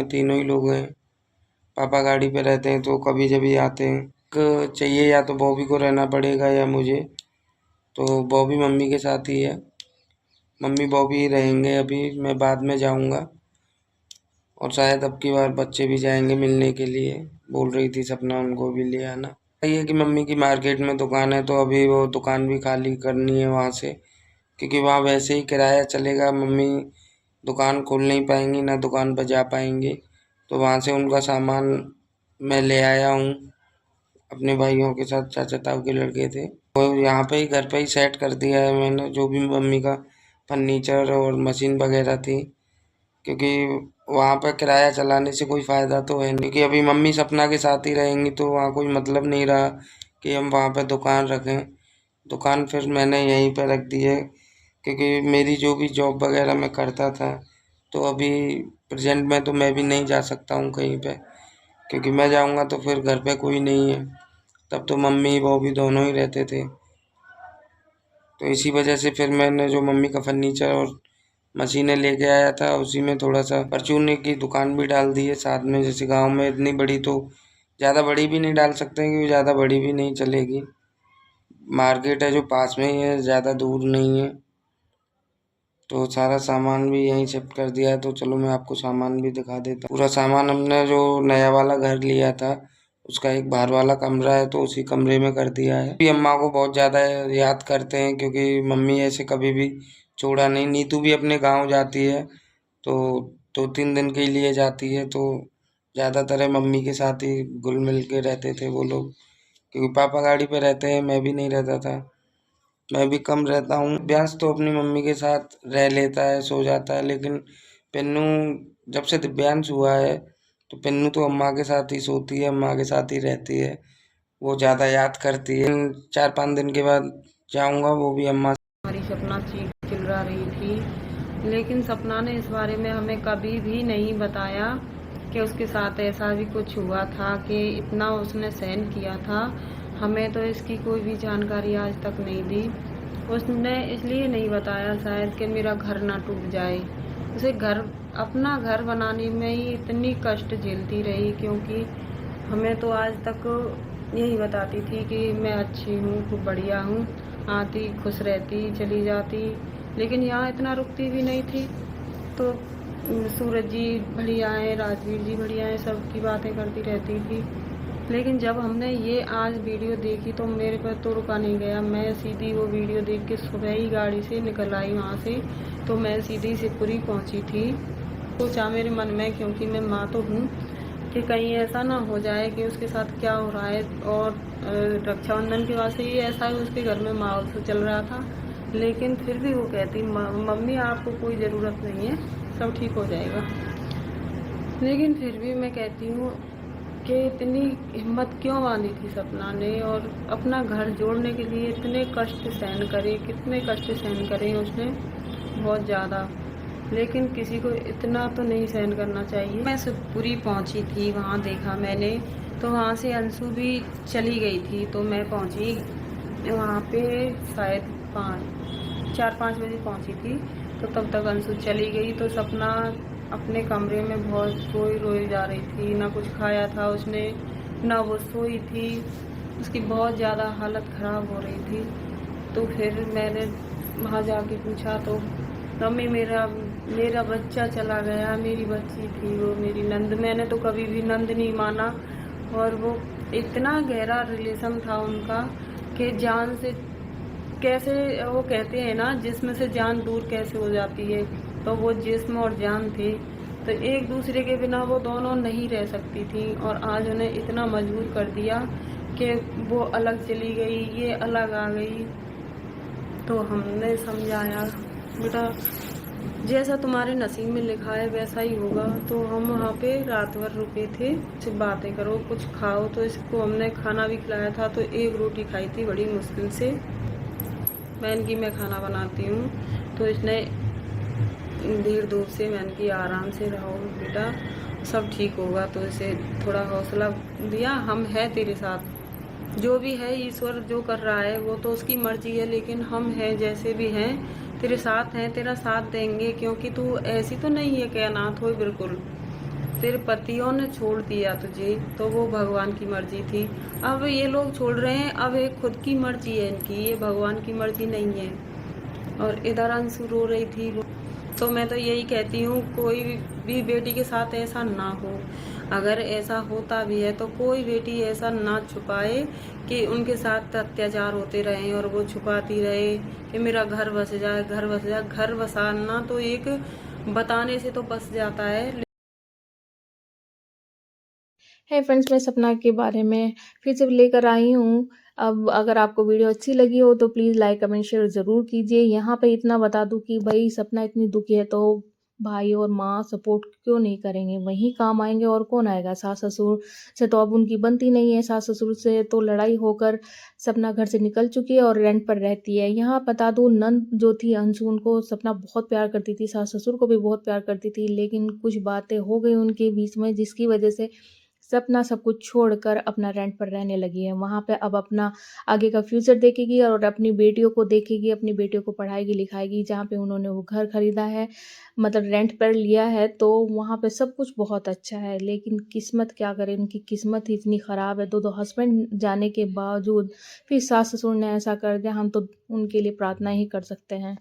तीनों ही लोग हैं। पापा गाड़ी पे रहते हैं तो कभी जब भी आते हैं चाहिए, या तो बॉबी को रहना पड़ेगा या मुझे। तो बॉबी मम्मी के साथ ही है, मम्मी बॉबी ही रहेंगे। अभी मैं बाद में जाऊंगा और शायद अब की बार बच्चे भी जाएंगे मिलने के लिए। बोल रही थी सपना उनको भी ले आना। ये कि मम्मी की मार्केट में दुकान है तो अभी वो दुकान भी खाली करनी है वहाँ से, क्योंकि वहाँ वैसे ही किराया चलेगा। मम्मी दुकान खोल नहीं पाएंगी, ना दुकान पर जा पाएंगी। तो वहाँ से उनका सामान मैं ले आया हूँ अपने भाइयों के साथ, चाचा ताऊ के लड़के थे। और यहाँ पे ही घर पे ही सेट कर दिया है मैंने, जो भी मम्मी का फर्नीचर और मशीन वगैरह थी, क्योंकि वहाँ पर किराया चलाने से कोई फ़ायदा तो है नहीं। क्योंकि अभी मम्मी सपना के साथ ही रहेंगी तो वहाँ कोई मतलब नहीं रहा कि हम वहाँ पर दुकान रखें। दुकान फिर मैंने यहीं पर रख दी है, क्योंकि मेरी जो भी जॉब वगैरह मैं करता था, तो अभी प्रेजेंट में तो मैं भी नहीं जा सकता हूँ कहीं पे, क्योंकि मैं जाऊँगा तो फिर घर पे कोई नहीं है। तब तो मम्मी वो भी दोनों ही रहते थे। तो इसी वजह से फिर मैंने जो मम्मी का फर्नीचर और मशीनें लेके आया था, उसी में थोड़ा सा परचून की दुकान भी डाल दी है साथ में। जैसे गांव में इतनी बड़ी तो ज़्यादा बड़ी भी नहीं डाल सकते, क्योंकि ज़्यादा बड़ी भी नहीं चलेगी। मार्केट है जो पास में ही है, ज़्यादा दूर नहीं है। तो सारा सामान भी यहीं शिफ्ट कर दिया है। तो चलो मैं आपको सामान भी दिखा देता हूँ। पूरा सामान हमने जो नया वाला घर लिया था, उसका एक बाहर वाला कमरा है तो उसी कमरे में कर दिया है। भी अम्मा को बहुत ज़्यादा याद करते हैं, क्योंकि मम्मी ऐसे कभी भी छोड़ा नहीं। नीतू भी अपने गांव जाती है तो 2-3 दिन के लिए जाती है, तो ज़्यादातर है मम्मी के साथ ही घुल मिल के रहते थे वो लोग, क्योंकि पापा गाड़ी पे रहते हैं, मैं भी नहीं रहता था। मैं भी कम रहता हूँ। दिव्यांश तो अपनी मम्मी के साथ रह लेता है, सो जाता है, लेकिन पिन्नू, जब से दिव्यांश हुआ है तो पिन्नू तो अम्मा के साथ ही सोती है, अम्मा के साथ ही रहती है। वो ज़्यादा याद करती है। 4-5 दिन के बाद जाऊंगा, वो भी अम्मा। हमारी सपना चीख चिल्ला रही थी, लेकिन सपना ने इस बारे में हमें कभी भी नहीं बताया कि उसके साथ ऐसा भी कुछ हुआ था, कि इतना उसने सहन किया था। हमें तो इसकी कोई भी जानकारी आज तक नहीं दी। उसने इसलिए नहीं बताया शायद कि मेरा घर ना टूट जाए। उसे अपना घर बनाने में ही इतनी कष्ट झेलती रही, क्योंकि हमें तो आज तक यही बताती थी कि मैं अच्छी हूँ, खूब बढ़िया हूँ, आती खुश रहती चली जाती, लेकिन यहाँ इतना रुकती भी नहीं थी। तो सूरज जी बढ़िया है, राजवीर जी बढ़िया है, सबकी बातें करती रहती थी। लेकिन जब हमने ये आज वीडियो देखी तो मेरे पर तो रुका नहीं गया। मैं सीधी वो वीडियो देख के सुबह ही गाड़ी से निकल आई वहाँ से। तो मैं सीधी शिवपुरी पहुँची थी। सोचा मेरे मन में, क्योंकि मैं माँ तो हूँ, कि कहीं ऐसा ना हो जाए कि उसके साथ क्या हो रहा है। और रक्षाबंधन के बाद से ही ऐसा है, उसके घर में माहौल चल रहा था। लेकिन फिर भी वो कहती, मम्मी आपको कोई ज़रूरत नहीं है, सब ठीक हो जाएगा। लेकिन फिर भी मैं कहती हूँ कि इतनी हिम्मत क्यों बांधी थी सपना ने, और अपना घर जोड़ने के लिए इतने कष्ट सहन करे, कितने कष्ट सहन करे उसने, बहुत ज़्यादा। लेकिन किसी को इतना तो नहीं सहन करना चाहिए। मैं शिवपुरी पहुंची थी, वहां देखा मैंने, तो वहां से अंशु भी चली गई थी। तो मैं पहुंची वहां पे शायद 4-5 बजे पहुंची थी। तो तब तक अंशु चली गई। तो सपना अपने कमरे में बहुत रोई जा रही थी। ना कुछ खाया था उसने, ना वो सोई थी। उसकी बहुत ज़्यादा हालत ख़राब हो रही थी। तो फिर मैंने वहाँ जाके पूछा तो मम्मी मेरा बच्चा चला गया, मेरी बच्ची थी वो, मेरी नंद। मैंने तो कभी भी नंद नहीं माना, और वो इतना गहरा रिलेशन था उनका कि जान से कैसे, वो कहते हैं ना, जिस्म से जान दूर कैसे हो जाती है, तो वो जिस्म और जान थे। तो एक दूसरे के बिना वो दोनों नहीं रह सकती थी। और आज उन्हें इतना मजबूर कर दिया कि वो अलग चली गई, ये अलग आ गई। तो हमने समझाया, बेटा जैसा तुम्हारे नसीब में लिखा है वैसा ही होगा। तो हम वहाँ पे रात भर रुके थे। सिर्फ बातें करो, कुछ खाओ। तो इसको हमने खाना भी खिलाया था। तो एक रोटी खाई थी बड़ी मुश्किल से। मैंने की मैं खाना बनाती हूँ। तो इसने देर दूर से मैंने की आराम से रहो बेटा, सब ठीक होगा। तो इसे थोड़ा हौसला दिया, हम हैं तेरे साथ, जो भी है ईश्वर जो कर रहा है वो तो उसकी मर्जी है, लेकिन हम हैं जैसे भी हैं, तेरे साथ हैं, तेरा साथ देंगे। क्योंकि तू ऐसी तो नहीं है कि अनाथ हो बिल्कुल। तेरे पतियों ने छोड़ दिया तुझे तो वो भगवान की मर्जी थी। अब ये लोग छोड़ रहे हैं, अब ये खुद की मर्जी है इनकी, ये भगवान की मर्जी नहीं है। और इधर अंशु रो रही थी। तो मैं तो यही कहती हूँ, कोई भी बेटी के साथ ऐसा ना हो। अगर ऐसा होता भी है तो कोई बेटी ऐसा ना छुपाए कि उनके साथ अत्याचार होते रहे और वो छुपाती रहे कि मेरा घर बस जाए, घर बस जाए। घर बसाना तो एक बताने से तो बस जाता है। है फ्रेंड्स, मैं सपना के बारे में फिर से लेकर आई हूँ। अब अगर आपको वीडियो अच्छी लगी हो तो प्लीज़ लाइक कमेंट शेयर ज़रूर कीजिए। यहाँ पे इतना बता दूँ कि भाई सपना इतनी दुखी है तो भाई और माँ सपोर्ट क्यों नहीं करेंगे, वही काम आएंगे और कौन आएगा। सास ससुर से तो अब उनकी बनती नहीं है, सास ससुर से तो लड़ाई होकर सपना घर से निकल चुकी है और रेंट पर रहती है। यहाँ बता दूँ, नंद जो थी अंशु, उनको सपना बहुत प्यार करती थी, सास ससुर को भी बहुत प्यार करती थी, लेकिन कुछ बातें हो गई उनके बीच में जिसकी वजह से सपना सब कुछ छोड़कर अपना रेंट पर रहने लगी है। वहाँ पे अब अपना आगे का फ्यूचर देखेगी और अपनी बेटियों को देखेगी, अपनी बेटियों को पढ़ाएगी लिखाएगी। जहाँ पे उन्होंने वो घर खरीदा है, मतलब रेंट पर लिया है, तो वहाँ पे सब कुछ बहुत अच्छा है। लेकिन किस्मत क्या करे, उनकी किस्मत ही इतनी ख़राब है। दो हस्बैंड जाने के बावजूद फिर सास ससुर ने ऐसा कर दिया, हम तो उनके लिए प्रार्थना ही कर सकते हैं।